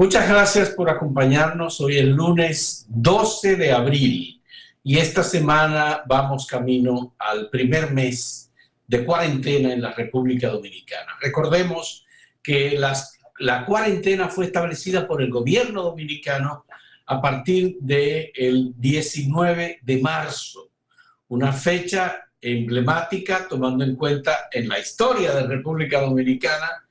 Muchas gracias por acompañarnos. Hoy es lunes 12 de abril y esta semana vamos camino al primer mes de cuarentena en la República Dominicana. Recordemos que la cuarentena fue establecida por el gobierno dominicano a partir del 19 de marzo, una fecha emblemática tomando en cuenta en la historia de República Dominicana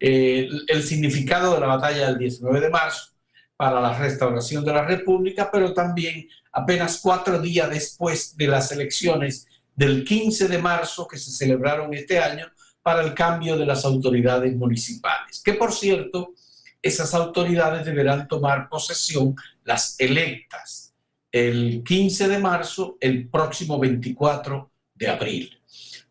el significado de la batalla del 19 de marzo para la restauración de la República, pero también apenas 4 días después de las elecciones del 15 de marzo que se celebraron este año para el cambio de las autoridades municipales, que por cierto, esas autoridades deberán tomar posesión, las electas, el 15 de marzo, el próximo 24 de abril.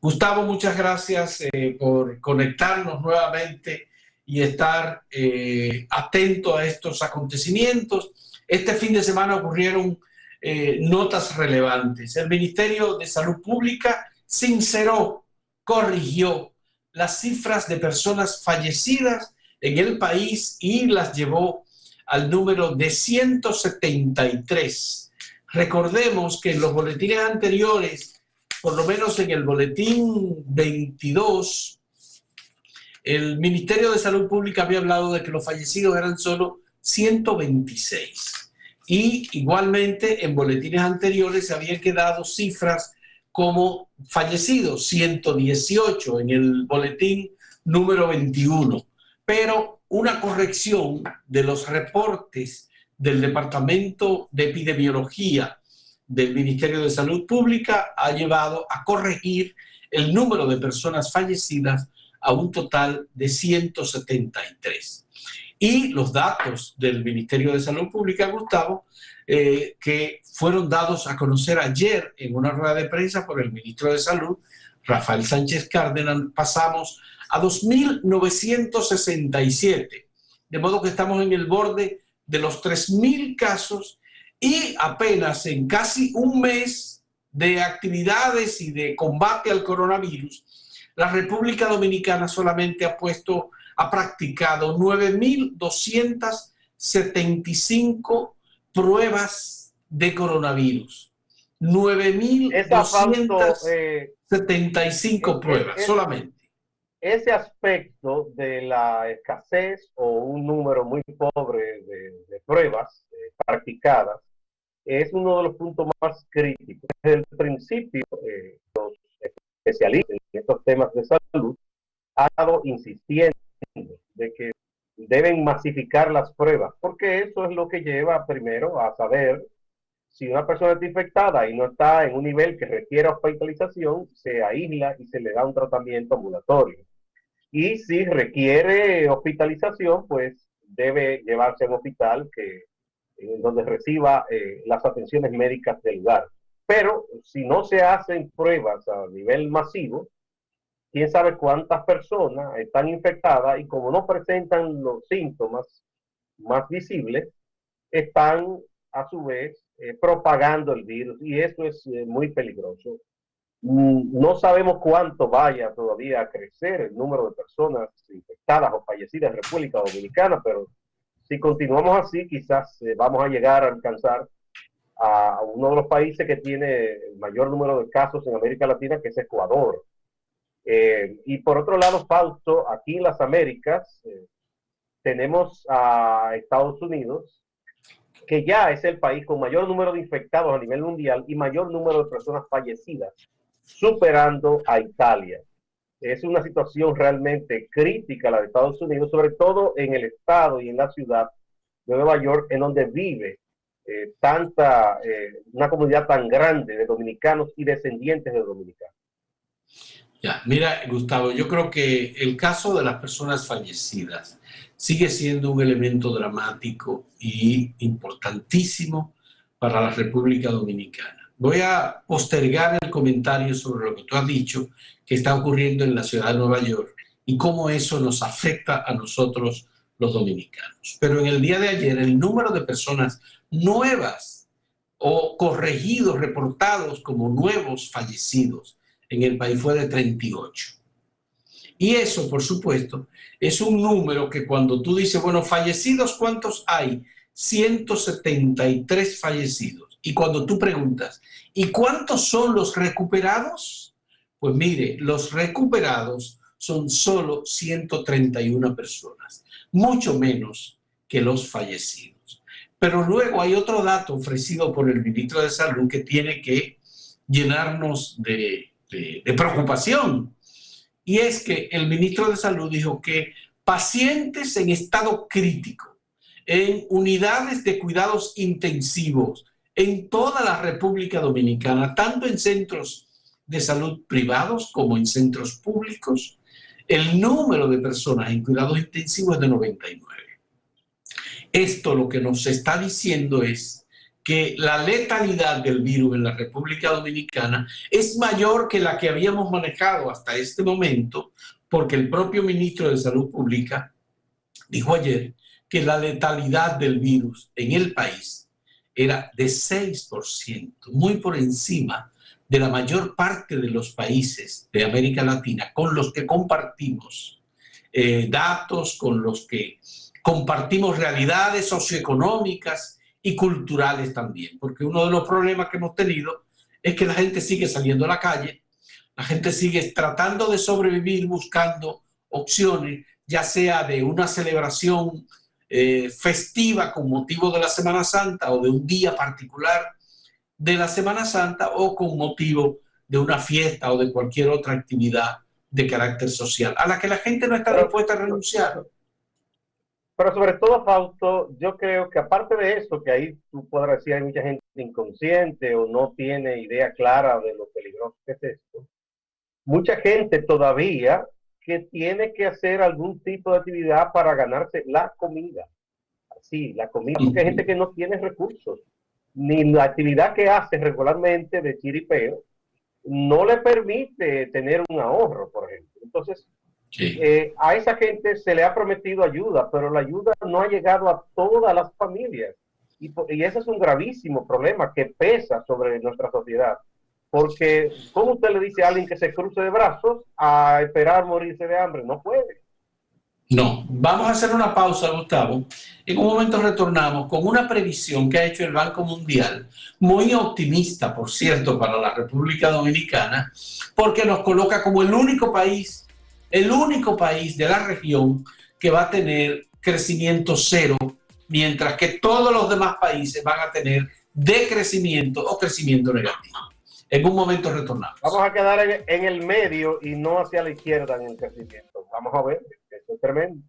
Gustavo, muchas gracias por conectarnos nuevamente y estar atento a estos acontecimientos. Este fin de semana ocurrieron notas relevantes. El Ministerio de Salud Pública sinceró, corrigió las cifras de personas fallecidas en el país y las llevó al número de 173. Recordemos que en los boletines anteriores, por lo menos en el boletín 22, el Ministerio de Salud Pública había hablado de que los fallecidos eran solo 126. Y igualmente en boletines anteriores se habían quedado cifras como fallecidos, 118 en el boletín número 21. Pero una corrección de los reportes del Departamento de Epidemiología del Ministerio de Salud Pública ha llevado a corregir el número de personas fallecidas a un total de 173. Y los datos del Ministerio de Salud Pública, Gustavo, que fueron dados a conocer ayer en una rueda de prensa por el ministro de Salud, Rafael Sánchez Cárdenas, pasamos a 2.967. De modo que estamos en el borde de los 3.000 casos y apenas en casi un mes de actividades y de combate al coronavirus, la República Dominicana solamente ha practicado 9.275 pruebas de coronavirus. 9.275 pruebas solamente. Ese aspecto de la escasez o un número muy pobre de pruebas practicadas es uno de los puntos más críticos. Desde el principio, los especialistas en estos temas de salud han estado insistiendo de que deben masificar las pruebas, porque eso es lo que lleva primero a saber si una persona está infectada y no está en un nivel que requiera hospitalización, se aísla y se le da un tratamiento ambulatorio. Y si requiere hospitalización, pues debe llevarse a un hospital donde reciba las atenciones médicas del lugar. Pero si no se hacen pruebas a nivel masivo, quién sabe cuántas personas están infectadas y como no presentan los síntomas más visibles, están a su vez propagando el virus y eso es muy peligroso. No sabemos cuánto vaya todavía a crecer el número de personas infectadas o fallecidas en República Dominicana, pero si continuamos así, quizás vamos a llegar a alcanzar a uno de los países que tiene el mayor número de casos en América Latina, que es Ecuador. Y por otro lado, Fausto, aquí en las Américas tenemos a Estados Unidos, que ya es el país con mayor número de infectados a nivel mundial y mayor número de personas fallecidas, superando a Italia. Es una situación realmente crítica la de Estados Unidos, sobre todo en el estado y en la ciudad de Nueva York, en donde vive una comunidad tan grande de dominicanos y descendientes de dominicanos. Ya, mira, Gustavo, yo creo que el caso de las personas fallecidas sigue siendo un elemento dramático y importantísimo para la República Dominicana. Voy a postergar el comentario sobre lo que tú has dicho, que está ocurriendo en la ciudad de Nueva York y cómo eso nos afecta a nosotros los dominicanos. Pero en el día de ayer, el número de personas nuevas o corregidos, reportados como nuevos fallecidos en el país fue de 38. Y eso, por supuesto, es un número que cuando tú dices, bueno, fallecidos, ¿cuántos hay? 173 fallecidos. Y cuando tú preguntas, ¿y cuántos son los recuperados? Pues mire, los recuperados son solo 131 personas, mucho menos que los fallecidos. Pero luego hay otro dato ofrecido por el ministro de Salud que tiene que llenarnos de preocupación. Y es que el ministro de Salud dijo que pacientes en estado crítico, en unidades de cuidados intensivos, en toda la República Dominicana, tanto en centros de salud privados como en centros públicos, el número de personas en cuidados intensivos es de 99. Esto lo que nos está diciendo es que la letalidad del virus en la República Dominicana es mayor que la que habíamos manejado hasta este momento, porque el propio ministro de Salud Pública dijo ayer que la letalidad del virus en el país era de 6%, muy por encima de la mayor parte de los países de América Latina con los que compartimos datos, con los que compartimos realidades socioeconómicas y culturales también, porque uno de los problemas que hemos tenido es que la gente sigue saliendo a la calle, la gente sigue tratando de sobrevivir buscando opciones, ya sea de una celebración festiva con motivo de la Semana Santa o de un día particular de la Semana Santa o con motivo de una fiesta o de cualquier otra actividad de carácter social, a la que la gente no está Pero, dispuesta a renunciar. pero sobre todo, Fausto, yo creo que aparte de eso, que ahí tú podrás decir hay mucha gente inconsciente o no tiene idea clara de lo peligroso que es esto, mucha gente todavía que tiene que hacer algún tipo de actividad para ganarse la comida. Sí, la comida, porque hay gente que no tiene recursos, ni la actividad que hace regularmente de chiripeo no le permite tener un ahorro, por ejemplo. Entonces, Sí. a esa gente se le ha prometido ayuda, pero la ayuda no ha llegado a todas las familias. Y ese es un gravísimo problema que pesa sobre nuestra sociedad. Porque, ¿cómo usted le dice a alguien que se cruce de brazos a esperar morirse de hambre? No puede. No, vamos a hacer una pausa, Gustavo. En un momento retornamos con una previsión que ha hecho el Banco Mundial, muy optimista, por cierto, para la República Dominicana, porque nos coloca como el único país de la región que va a tener crecimiento cero, mientras que todos los demás países van a tener decrecimiento o crecimiento negativo. En un momento retornamos. Vamos a quedar en el medio y no hacia la izquierda en el crecimiento. Vamos a ver, eso es tremendo.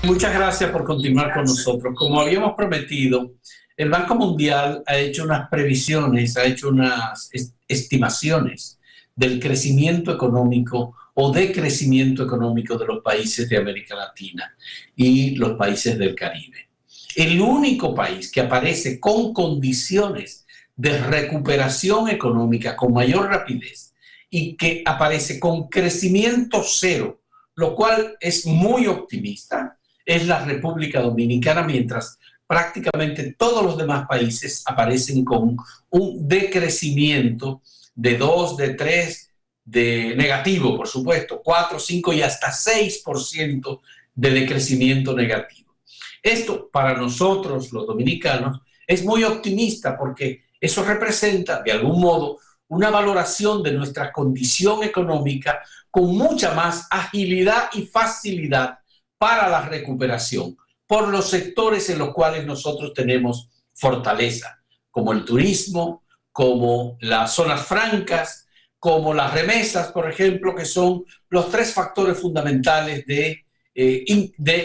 Muchas gracias por continuar con nosotros. Como habíamos prometido, el Banco Mundial ha hecho unas previsiones, ha hecho unas estimaciones del crecimiento económico o decrecimiento económico de los países de América Latina y los países del Caribe. El único país que aparece con condiciones de recuperación económica con mayor rapidez y que aparece con crecimiento cero, lo cual es muy optimista, es la República Dominicana, mientras prácticamente todos los demás países aparecen con un decrecimiento de 2, de 3, de negativo, por supuesto, 4, 5 y hasta 6% de decrecimiento negativo. Esto para nosotros, los dominicanos, es muy optimista porque eso representa, de algún modo, una valoración de nuestra condición económica con mucha más agilidad y facilidad para la recuperación por los sectores en los cuales nosotros tenemos fortaleza, como el turismo, como las zonas francas, como las remesas, por ejemplo, que son los tres factores fundamentales de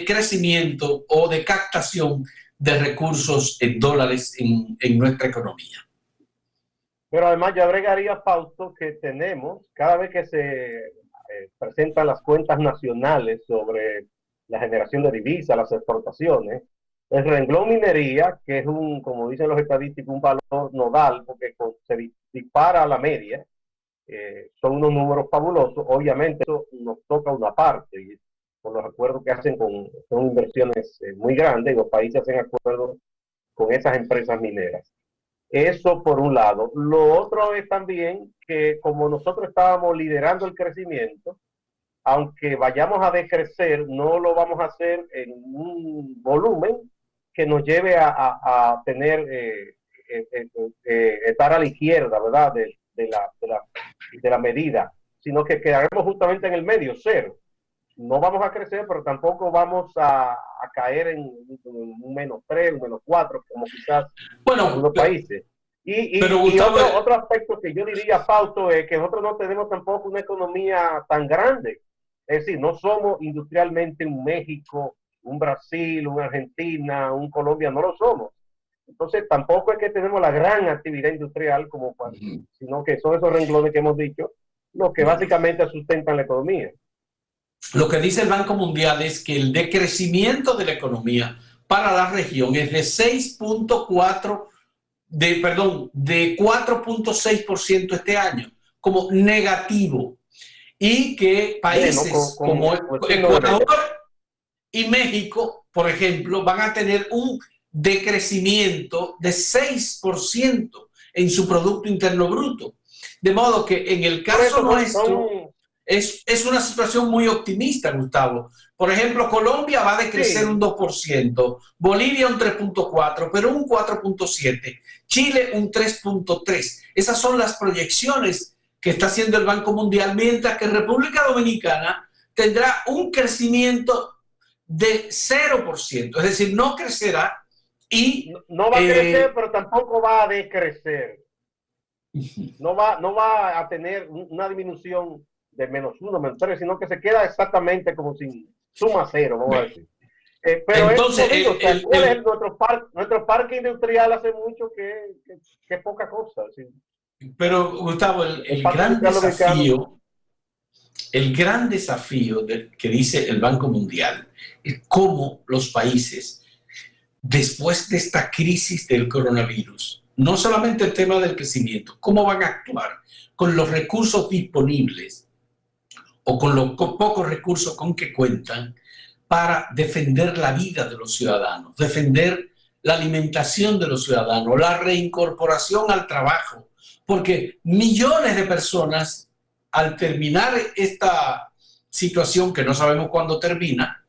crecimiento o de captación de recursos en dólares en nuestra economía. Pero además yo agregaría, Fausto, que tenemos, cada vez que se presentan las cuentas nacionales sobre la generación de divisas, las exportaciones, el renglón minería, que es como dicen los estadísticos, un valor nodal, porque se dispara a la media, son unos números fabulosos. Obviamente eso nos toca una parte, y con los acuerdos que hacen son inversiones muy grandes, y los países hacen acuerdos con esas empresas mineras. Eso por un lado. Lo otro es también que como nosotros estábamos liderando el crecimiento, aunque vayamos a decrecer, no lo vamos a hacer en un volumen que nos lleve a tener, estar a la izquierda, ¿verdad?, de la medida, sino que quedaremos justamente en el medio, cero. No vamos a crecer, pero tampoco vamos a caer en un -3, un -4, como quizás algunos países. Y otro aspecto que yo diría, Fausto, es que nosotros no tenemos tampoco una economía tan grande. Es decir, no somos industrialmente un México, un Brasil, una Argentina, un Colombia, no lo somos. Entonces tampoco es que tenemos la gran actividad industrial, sino que son esos renglones que hemos dicho, los que básicamente sustentan la economía. Lo que dice el Banco Mundial es que el decrecimiento de la economía para la región es de 4.6% este año, como negativo. Y que países como Ecuador y México, por ejemplo, van a tener un decrecimiento de 6% en su Producto Interno Bruto. De modo que en el caso nuestro es una situación muy optimista, Gustavo. Por ejemplo, Colombia va a decrecer un 2%, Bolivia un 3.4%, Perú un 4.7%, Chile un 3.3%. Esas son las proyecciones que está haciendo el Banco Mundial, mientras que República Dominicana tendrá un crecimiento de 0%, es decir, no crecerá y... No va a crecer, pero tampoco va a decrecer. No va a tener una disminución de -1, -3, sino que se queda exactamente como si suma cero, vamos a decir. Pero entonces, nuestro parque industrial hace mucho que es poca cosa. ¿Sí? Pero, Gustavo, el gran desafío que dice el Banco Mundial es cómo los países, después de esta crisis del coronavirus, no solamente el tema del crecimiento, cómo van a actuar con los recursos disponibles o con los pocos recursos con que cuentan para defender la vida de los ciudadanos, defender la alimentación de los ciudadanos, la reincorporación al trabajo, porque millones de personas, al terminar esta situación que no sabemos cuándo termina,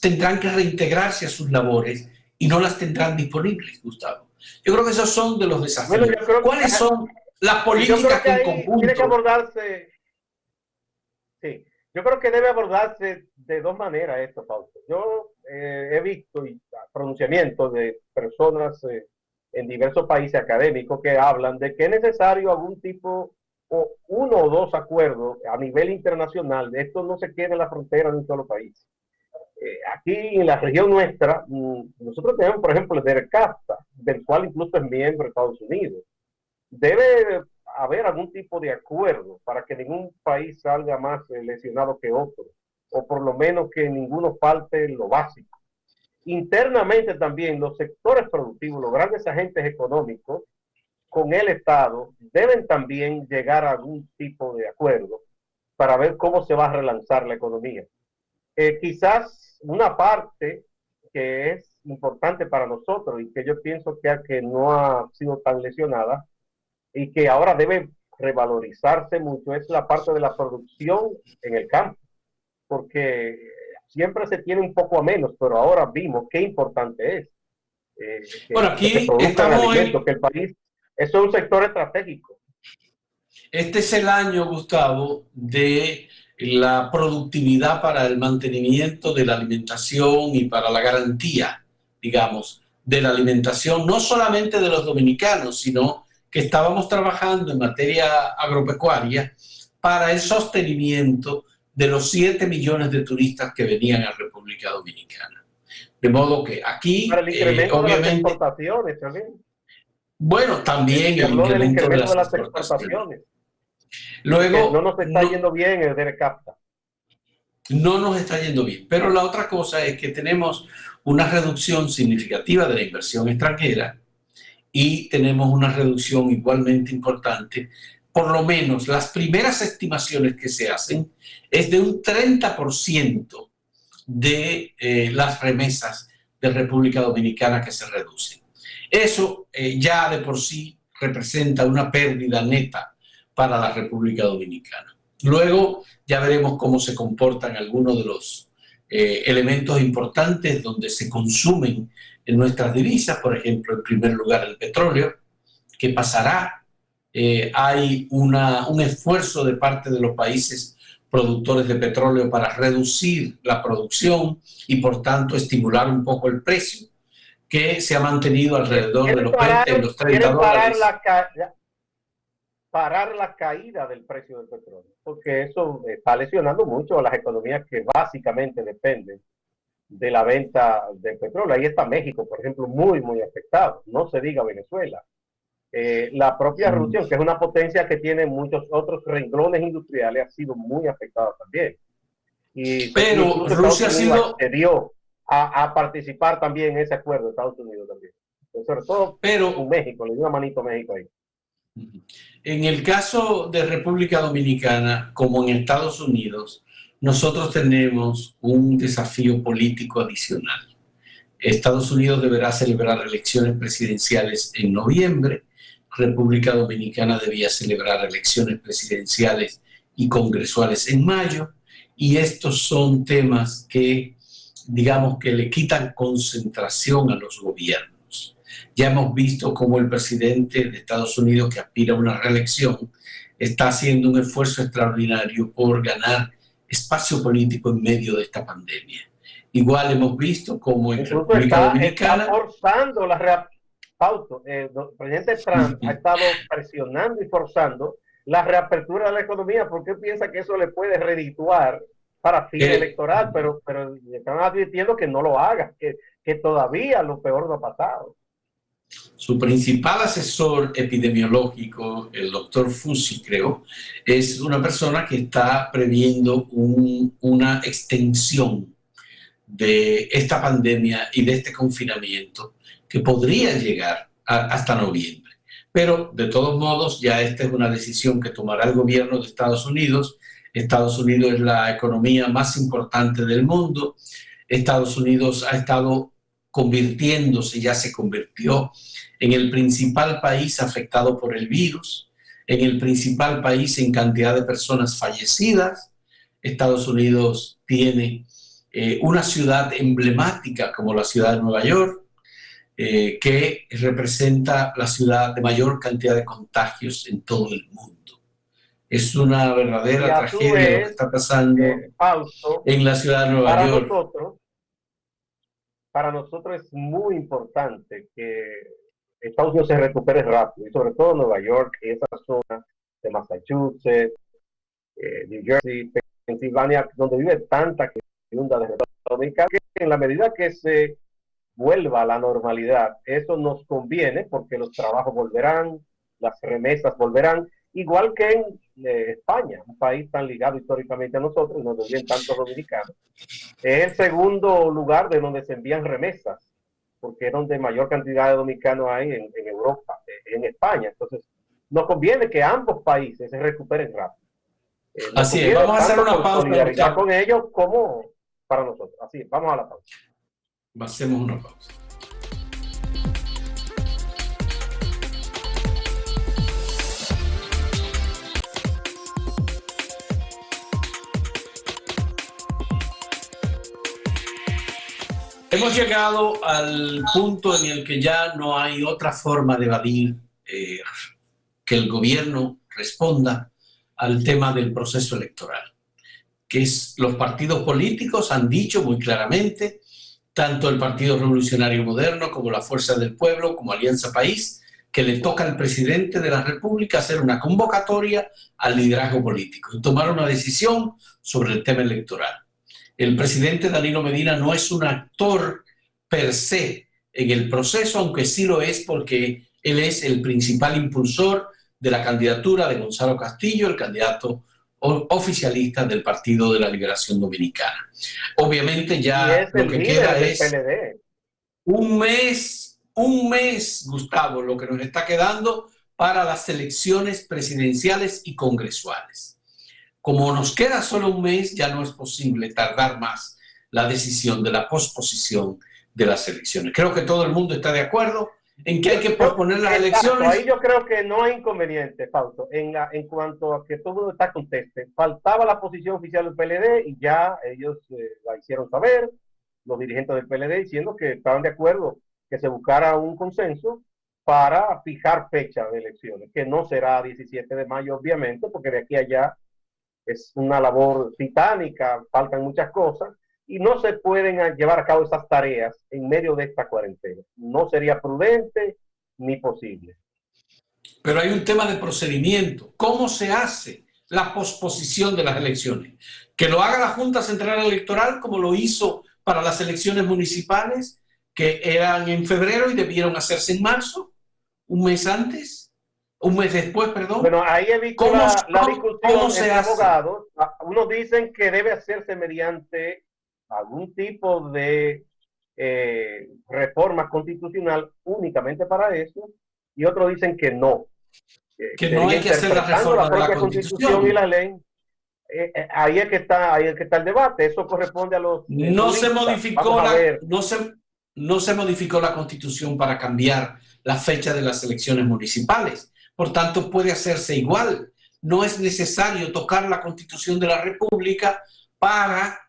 tendrán que reintegrarse a sus labores y no las tendrán disponibles, Gustavo. Yo creo que esos son de los desafíos. Bueno, ¿cuáles son las políticas que en conjunto? Tiene que abordarse. Sí, yo creo que debe abordarse de dos maneras esto, Fausto. Yo he visto pronunciamientos de personas en diversos países académicos que hablan de que es necesario algún tipo o uno o dos acuerdos a nivel internacional. Esto no se queda en la frontera de un solo país. Aquí en la región nuestra, nosotros tenemos, por ejemplo, el DERCAFTA, del cual incluso es miembro de Estados Unidos. Debe haber algún tipo de acuerdo para que ningún país salga más lesionado que otro, o por lo menos que ninguno falte lo básico. Internamente también los sectores productivos, los grandes agentes económicos con el Estado deben también llegar a algún tipo de acuerdo para ver cómo se va a relanzar la economía. Quizás una parte que es importante para nosotros y que yo pienso que no ha sido tan lesionada y que ahora debe revalorizarse mucho es la parte de la producción en el campo, porque siempre se tiene un poco a menos, pero ahora vimos qué importante es. Bueno, aquí que se produzcan alimentos, que el país, eso es un sector estratégico. Este es el año, Gustavo, de la productividad para el mantenimiento de la alimentación y para la garantía, digamos, de la alimentación, no solamente de los dominicanos, sino que estábamos trabajando en materia agropecuaria para el sostenimiento de los 7 millones de turistas que venían a República Dominicana. De modo que aquí, para el incremento obviamente, de las exportaciones también. Bueno, también el incremento de las exportaciones. Luego, no nos está yendo bien el DERCAFTA. No nos está yendo bien. Pero la otra cosa es que tenemos una reducción significativa de la inversión extranjera y tenemos una reducción igualmente importante por lo menos las primeras estimaciones que se hacen es de un 30% de las remesas de República Dominicana que se reducen. Eso ya de por sí representa una pérdida neta para la República Dominicana. Luego ya veremos cómo se comportan algunos de los elementos importantes donde se consumen en nuestras divisas, por ejemplo, en primer lugar el petróleo. ¿Qué pasará? Hay un esfuerzo de parte de los países productores de petróleo para reducir la producción y por tanto estimular un poco el precio, que se ha mantenido alrededor de los 20 y los 30 dólares. Parar la caída del precio del petróleo, porque eso está lesionando mucho a las economías que básicamente dependen de la venta del petróleo. Ahí está México, por ejemplo, muy afectado. No se diga Venezuela. La propia Rusia, que es una potencia que tiene muchos otros renglones industriales, ha sido muy afectada también. Pero Rusia ha sido... accedió a participar también en ese acuerdo de Estados Unidos también. Sobre todo con México, le dio una manito a México ahí. En el caso de República Dominicana, como en Estados Unidos, nosotros tenemos un desafío político adicional. Estados Unidos deberá celebrar elecciones presidenciales en noviembre. República Dominicana debía celebrar elecciones presidenciales y congresuales en mayo. Y estos son temas que, digamos, que le quitan concentración a los gobiernos. Ya hemos visto cómo el presidente de Estados Unidos, que aspira a una reelección, está haciendo un esfuerzo extraordinario por ganar espacio político en medio de esta pandemia. Igual hemos visto cómo en República Dominicana... Está forzando el presidente Trump ha estado presionando y forzando la reapertura de la economía porque piensa que eso le puede redituar para fin electoral, pero están advirtiendo que no lo haga, que todavía lo peor no ha pasado. Su principal asesor epidemiológico, el doctor Fauci, creo, es una persona que está previendo una extensión de esta pandemia y de este confinamiento que podría llegar hasta noviembre. Pero, de todos modos, ya esta es una decisión que tomará el gobierno de Estados Unidos. Estados Unidos es la economía más importante del mundo. Estados Unidos ha estado convirtiéndose, ya se convirtió en el principal país afectado por el virus, en el principal país en cantidad de personas fallecidas. Estados Unidos tiene una ciudad emblemática como la ciudad de Nueva York, que representa la ciudad de mayor cantidad de contagios en todo el mundo. Es una verdadera tragedia lo que está pasando en la ciudad de Nueva York. Para nosotros es muy importante que Estados Unidos se recupere rápido, y sobre todo Nueva York y esa zona de Massachusetts, New Jersey, Pensilvania, donde vive tanta comunidad de República Dominicana, que en la medida que se vuelva a la normalidad, eso nos conviene porque los trabajos volverán, las remesas volverán, igual que en España, un país tan ligado históricamente a nosotros, donde viven tantos dominicanos. Es el segundo lugar de donde se envían remesas, porque es donde mayor cantidad de dominicanos hay en Europa, en España. Entonces, nos conviene que ambos países se recuperen rápido. Así es, vamos a hacer una pausa. Solidaridad con ellos como para nosotros. Así es, vamos a la pausa. Hacemos una pausa. Hemos llegado al punto en el que ya no hay otra forma de evadir que el gobierno responda al tema del proceso electoral, que es los partidos políticos han dicho muy claramente, tanto el Partido Revolucionario Moderno como la Fuerza del Pueblo, como Alianza País, que le toca al presidente de la República hacer una convocatoria al liderazgo político y tomar una decisión sobre el tema electoral. El presidente Danilo Medina no es un actor per se en el proceso, aunque sí lo es porque él es el principal impulsor de la candidatura de Gonzalo Castillo, el candidato oficialista del Partido de la Liberación Dominicana. Obviamente ya lo que queda es un mes, Gustavo, lo que nos está quedando para las elecciones presidenciales y congresuales. Como nos queda solo un mes, ya no es posible tardar más la decisión de la posposición de las elecciones. Creo que todo el mundo está de acuerdo en que hay que posponer las elecciones. Ahí yo creo que no hay inconveniente, Fausto, en cuanto a que todo el mundo está conteste. Faltaba la posición oficial del PLD y ya ellos la hicieron saber, los dirigentes del PLD, diciendo que estaban de acuerdo que se buscara un consenso para fijar fecha de elecciones, que no será 17 de mayo, obviamente, porque de aquí a allá es una labor titánica, faltan muchas cosas, y no se pueden llevar a cabo esas tareas en medio de esta cuarentena. No sería prudente ni posible. Pero hay un tema de procedimiento. ¿Cómo se hace la posposición de las elecciones? Que lo haga la Junta Central Electoral, como lo hizo para las elecciones municipales, que eran en febrero y debieron hacerse en marzo, un mes antes, un mes después, perdón. Bueno, ahí he visto la discusión entre abogados. Unos dicen que debe hacerse mediante algún tipo de reforma constitucional únicamente para eso, y otros dicen que no. Que no hay que hacer la reforma de la Constitución y la ley. Ahí es que está el debate. Eso corresponde a los no se modificó no se modificó la Constitución para cambiar la fecha de las elecciones municipales. Por tanto, puede hacerse igual. No es necesario tocar la Constitución de la República para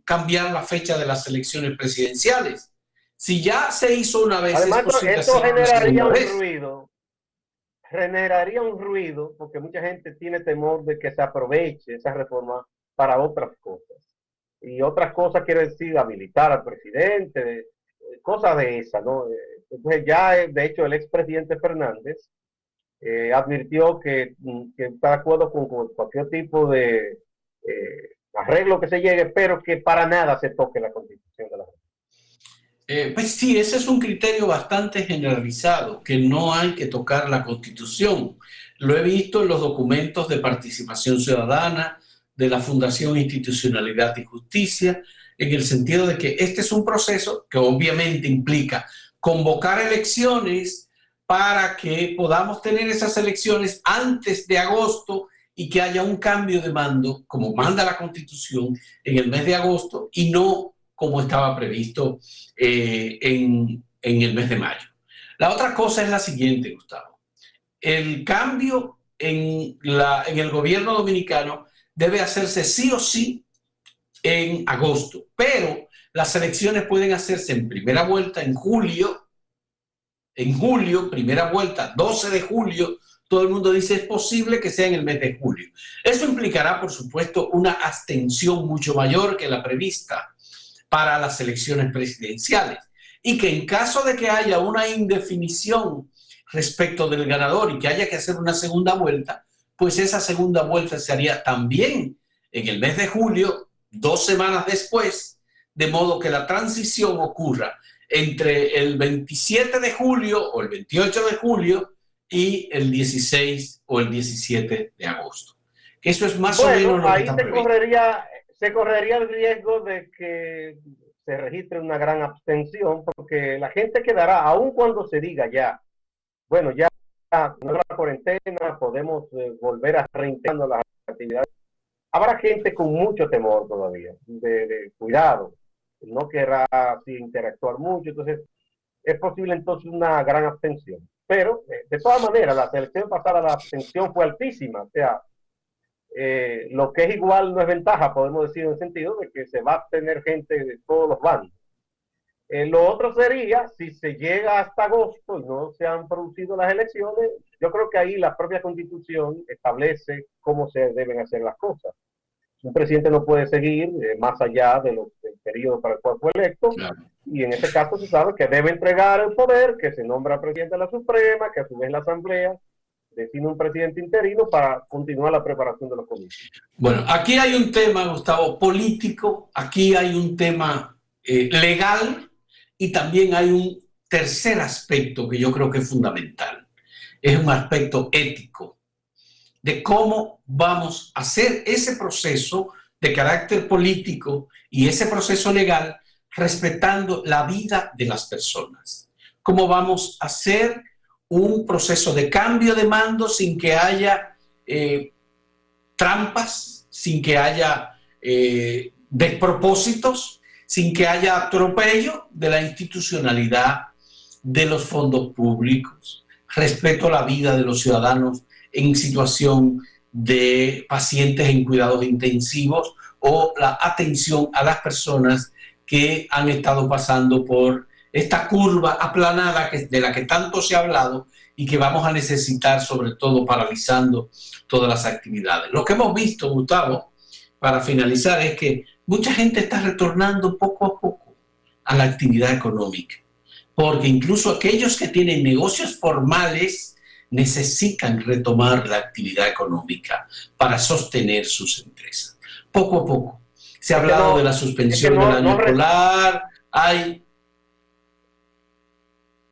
cambiar la fecha de las elecciones presidenciales. Si ya se hizo una vez, además, es posible esto generaría un ruido, porque mucha gente tiene temor de que se aproveche esa reforma para otras cosas. Y otras cosas quiere decir habilitar al presidente, cosas de esas, ¿no? Entonces ya, de hecho, el expresidente Fernández advirtió que está de acuerdo con cualquier tipo de arreglo que se llegue, pero que para nada se toque la Constitución de la República. Pues sí, ese es un criterio bastante generalizado, que no hay que tocar la Constitución. Lo he visto en los documentos de participación ciudadana de la Fundación Institucionalidad y Justicia, en el sentido de que este es un proceso que obviamente implica convocar elecciones para que podamos tener esas elecciones antes de agosto y que haya un cambio de mando, como manda la Constitución, en el mes de agosto y no como estaba previsto en el mes de mayo. La otra cosa es la siguiente, Gustavo. El cambio en el gobierno dominicano debe hacerse sí o sí en agosto, pero las elecciones pueden hacerse en primera vuelta en julio, primera vuelta, 12 de julio. Todo el mundo dice es posible que sea en el mes de julio. Eso implicará, por supuesto, una abstención mucho mayor que la prevista para las elecciones presidenciales, y que en caso de que haya una indefinición respecto del ganador y que haya que hacer una segunda vuelta, pues esa segunda vuelta se haría también en el mes de julio, 2 semanas después, de modo que la transición ocurra entre el 27 de julio o el 28 de julio y el 16 o el 17 de agosto. Eso es más o menos lo que está previsto. Se correría el riesgo de que se registre una gran abstención, porque la gente quedará, aun cuando se diga ya, bueno, ya no la cuarentena, podemos volver a reintegrando las actividades. Habrá gente con mucho temor todavía, de cuidado, no querrá así interactuar mucho, entonces es posible entonces una gran abstención. Pero, de todas maneras, la elección pasada la abstención fue altísima, o sea, lo que es igual no es ventaja, podemos decir, en el sentido de que se va a tener gente de todos los bandos. Lo otro sería, si se llega hasta agosto y no se han producido las elecciones, yo creo que ahí la propia Constitución establece cómo se deben hacer las cosas. Un presidente no puede seguir más allá del periodo para el cual fue electo, claro. Y en este caso se sabe que debe entregar el poder, que se nombra presidente de la Suprema, que a su vez la Asamblea define un presidente interino para continuar la preparación de los comicios. Bueno, aquí hay un tema, Gustavo, político, aquí hay un tema legal, y también hay un tercer aspecto que yo creo que es fundamental. Es un aspecto ético de cómo vamos a hacer ese proceso de carácter político y ese proceso legal respetando la vida de las personas. Cómo vamos a hacer un proceso de cambio de mando sin que haya trampas, sin que haya despropósitos, sin que haya atropello de la institucionalidad de los fondos públicos, respeto a la vida de los ciudadanos en situación de pacientes en cuidados intensivos o la atención a las personas que han estado pasando por esta curva aplanada de la que tanto se ha hablado y que vamos a necesitar, sobre todo paralizando todas las actividades. Lo que hemos visto, Gustavo, para finalizar, es que mucha gente está retornando poco a poco a la actividad económica, porque incluso aquellos que tienen negocios formales necesitan retomar la actividad económica para sostener sus empresas. Poco a poco. Se ha hablado de la suspensión del año escolar, hay...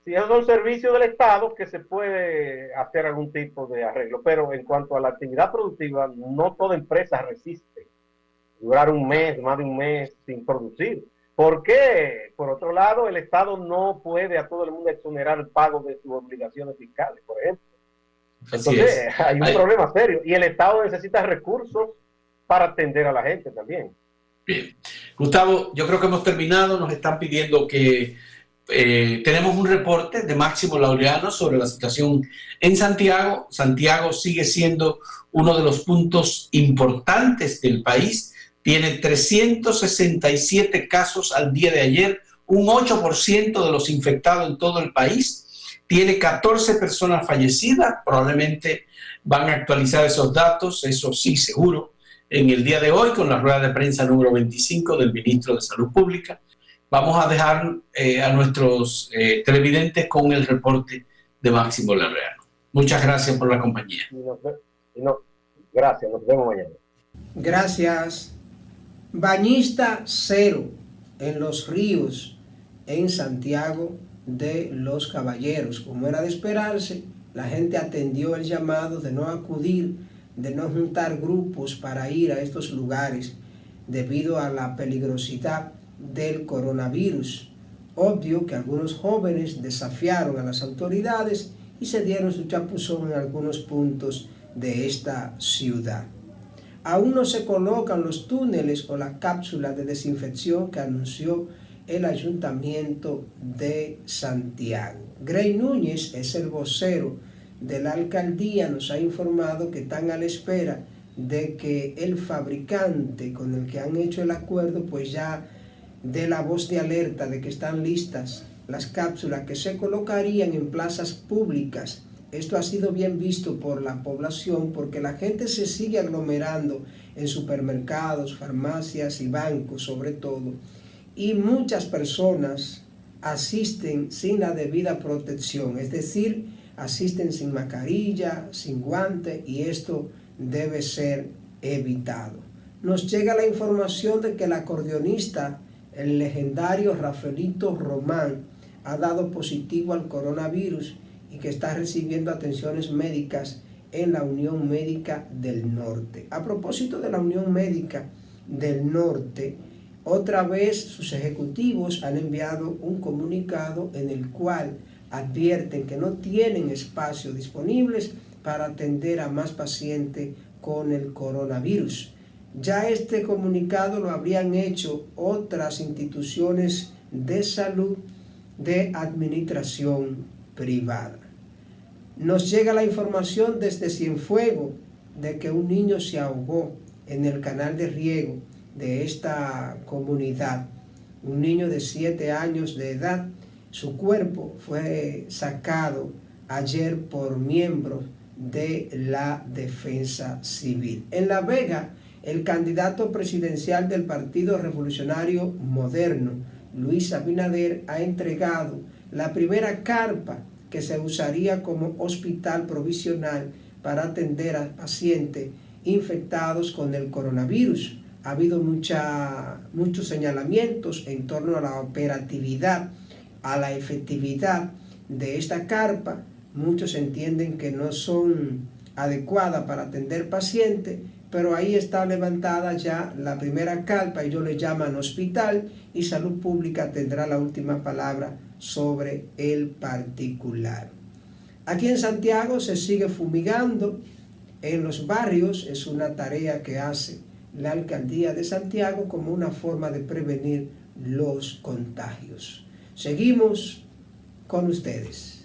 Si es un servicio del Estado, que se puede hacer algún tipo de arreglo, pero en cuanto a la actividad productiva, no toda empresa resiste durar un mes, más de un mes sin producir. ¿Por qué? Por otro lado, el Estado no puede a todo el mundo exonerar el pago de sus obligaciones fiscales, por ejemplo. Entonces, hay un problema serio. Y el Estado necesita recursos para atender a la gente también. Bien. Gustavo, yo creo que hemos terminado. Nos están pidiendo que tenemos un reporte de Máximo Laureano sobre la situación en Santiago. Santiago sigue siendo uno de los puntos importantes del país. Tiene 367 casos al día de ayer, un 8% de los infectados en todo el país. Tiene 14 personas fallecidas, probablemente van a actualizar esos datos, eso sí, seguro, en el día de hoy con la rueda de prensa número 25 del ministro de Salud Pública. Vamos a dejar a nuestros televidentes con el reporte de Máximo Laureano. Muchas gracias por la compañía. Gracias, nos vemos mañana. Gracias. Bañista cero en los ríos en Santiago de los Caballeros. Como era de esperarse, la gente atendió el llamado de no acudir, de no juntar grupos para ir a estos lugares debido a la peligrosidad del coronavirus. Obvio que algunos jóvenes desafiaron a las autoridades y se dieron su chapuzón en algunos puntos de esta ciudad. Aún no se colocan los túneles o las cápsulas de desinfección que anunció el Ayuntamiento de Santiago. Grey Núñez es el vocero de la alcaldía, nos ha informado que están a la espera de que el fabricante con el que han hecho el acuerdo pues ya dé la voz de alerta de que están listas las cápsulas que se colocarían en plazas públicas. Esto ha sido bien visto por la población porque la gente se sigue aglomerando en supermercados, farmacias y bancos sobre todo, y muchas personas asisten sin la debida protección, es decir, asisten sin mascarilla, sin guante, y esto debe ser evitado. Nos llega la información de que el acordeonista, el legendario Rafaelito Román, ha dado positivo al coronavirus y que está recibiendo atenciones médicas en la Unión Médica del Norte. A propósito de la Unión Médica del Norte, otra vez sus ejecutivos han enviado un comunicado en el cual advierten que no tienen espacios disponibles para atender a más pacientes con el coronavirus. Ya este comunicado lo habrían hecho otras instituciones de salud de administración privada. Nos llega la información desde Cienfuegos de que un niño se ahogó en el canal de riego de esta comunidad. Un niño de 7 años de edad. Su cuerpo fue sacado ayer por miembros de la Defensa Civil. En La Vega, el candidato presidencial del Partido Revolucionario Moderno, Luis Abinader, ha entregado la primera carpa que se usaría como hospital provisional para atender a pacientes infectados con el coronavirus. Ha habido muchos señalamientos en torno a la operatividad, a la efectividad de esta carpa. Muchos entienden que no son adecuadas para atender pacientes, pero ahí está levantada ya la primera carpa, ellos le llaman hospital, y Salud Pública tendrá la última palabra sobre el particular. Aquí en Santiago se sigue fumigando en los barrios, es una tarea que hace la Alcaldía de Santiago como una forma de prevenir los contagios. Seguimos con ustedes.